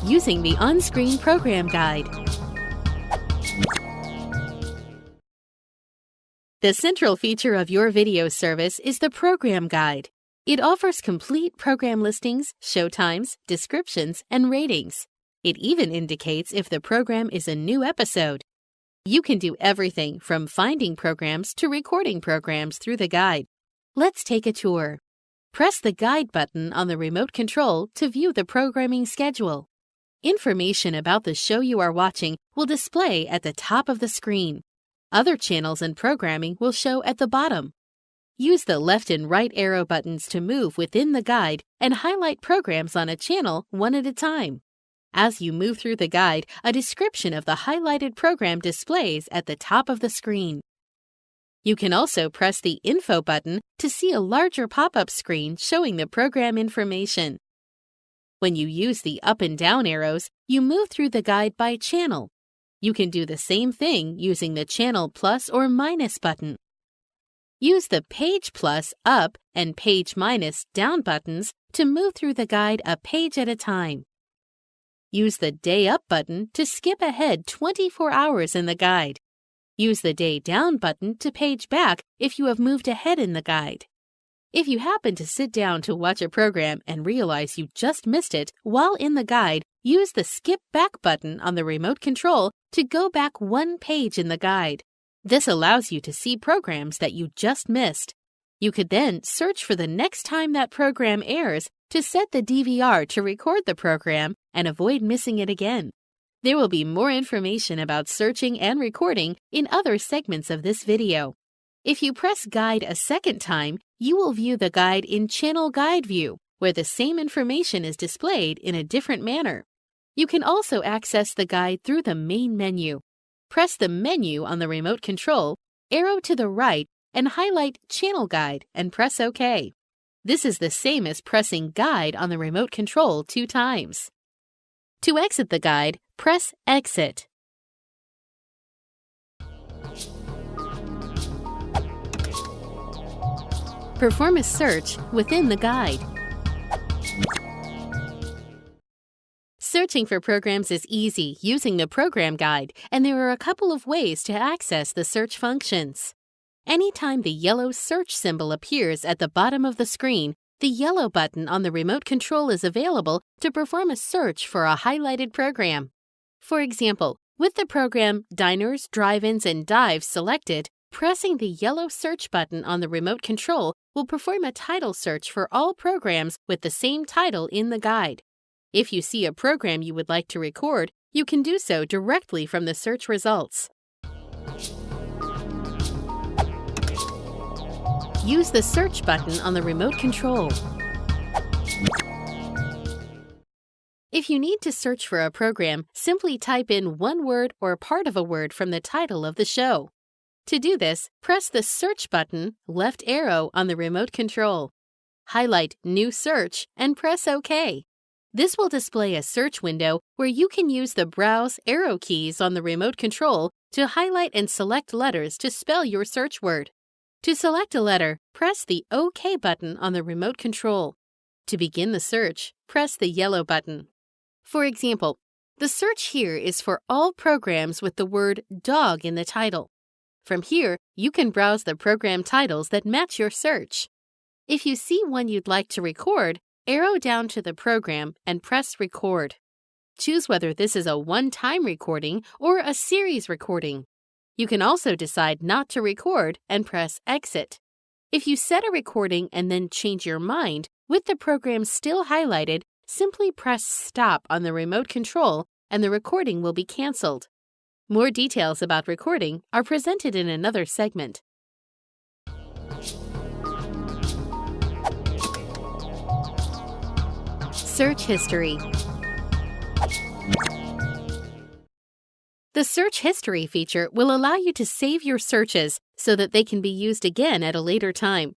using the on-screen program guide. The central feature of your video service is the program guide. It offers complete program listings, show times, descriptions, and ratings. It even indicates if the program is a new episode. You can do everything from finding programs to recording programs through the guide. Let's take a tour. Press the Guide button on the remote control to view the programming schedule. Information about the show you are watching will display at the top of the screen. Other channels and programming will show at the bottom. Use the left and right arrow buttons to move within the guide and highlight programs on a channel one at a time. As you move through the guide, a description of the highlighted program displays at the top of the screen. You can also press the Info button to see a larger pop-up screen showing the program information. When you use the up and down arrows, you move through the guide by channel. You can do the same thing using the Channel plus or minus button. Use the Page plus up and Page minus down buttons to move through the guide a page at a time. Use the Day up button to skip ahead 24 hours in the guide. Use the Day down button to page back if you have moved ahead in the guide. If you happen to sit down to watch a program and realize you just missed it while in the guide, use the Skip Back button on the remote control to go back one page in the guide. This allows you to see programs that you just missed. You could then search for the next time that program airs to set the DVR to record the program and avoid missing it again. There will be more information about searching and recording in other segments of this video. If you press Guide a second time, you will view the guide in Channel Guide View, where the same information is displayed in a different manner. You can also access the guide through the main menu. Press the menu on the remote control, arrow to the right, and highlight Channel Guide and press OK. This is the same as pressing Guide on the remote control 2 times. To exit the guide, press Exit. Perform a search within the guide. Searching for programs is easy using the program guide, and there are a couple of ways to access the search functions. Anytime the yellow search symbol appears at the bottom of the screen, the yellow button on the remote control is available to perform a search for a highlighted program. For example, with the program Diners, Drive-Ins, and Dives selected, pressing the yellow search button on the remote control will perform a title search for all programs with the same title in the guide. If you see a program you would like to record, you can do so directly from the search results. Use the Search button on the remote control. If you need to search for a program, simply type in one word or part of a word from the title of the show. To do this, press the Search button, left arrow on the remote control. Highlight New Search and press OK. This will display a search window where you can use the Browse arrow keys on the remote control to highlight and select letters to spell your search word. To select a letter, press the OK button on the remote control. To begin the search, press the yellow button. For example, the search here is for all programs with the word dog in the title. From here, you can browse the program titles that match your search. If you see one you'd like to record, arrow down to the program and press Record. Choose whether this is a one-time recording or a series recording. You can also decide not to record and press Exit. If you set a recording and then change your mind, with the program still highlighted, simply press Stop on the remote control and the recording will be canceled. More details about recording are presented in another segment. Search history. The Search History feature will allow you to save your searches so that they can be used again at a later time.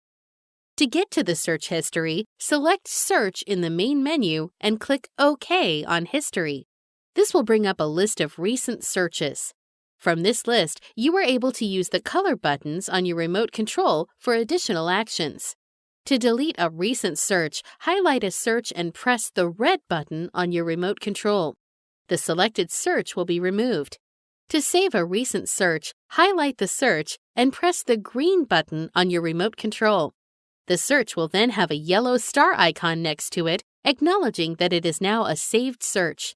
To get to the search history, select Search in the main menu and click OK on History. This will bring up a list of recent searches. From this list, you are able to use the color buttons on your remote control for additional actions. To delete a recent search, highlight a search and press the red button on your remote control. The selected search will be removed. To save a recent search, highlight the search and press the green button on your remote control. The search will then have a yellow star icon next to it, acknowledging that it is now a saved search.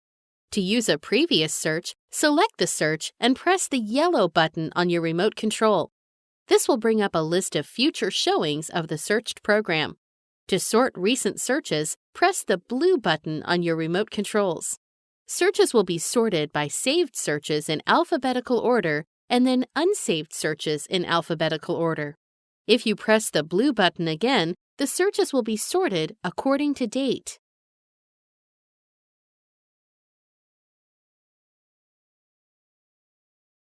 To use a previous search, select the search and press the yellow button on your remote control. This will bring up a list of future showings of the searched program. To sort recent searches, press the blue button on your remote controls. Searches will be sorted by saved searches in alphabetical order and then unsaved searches in alphabetical order. If you press the blue button again, the searches will be sorted according to date.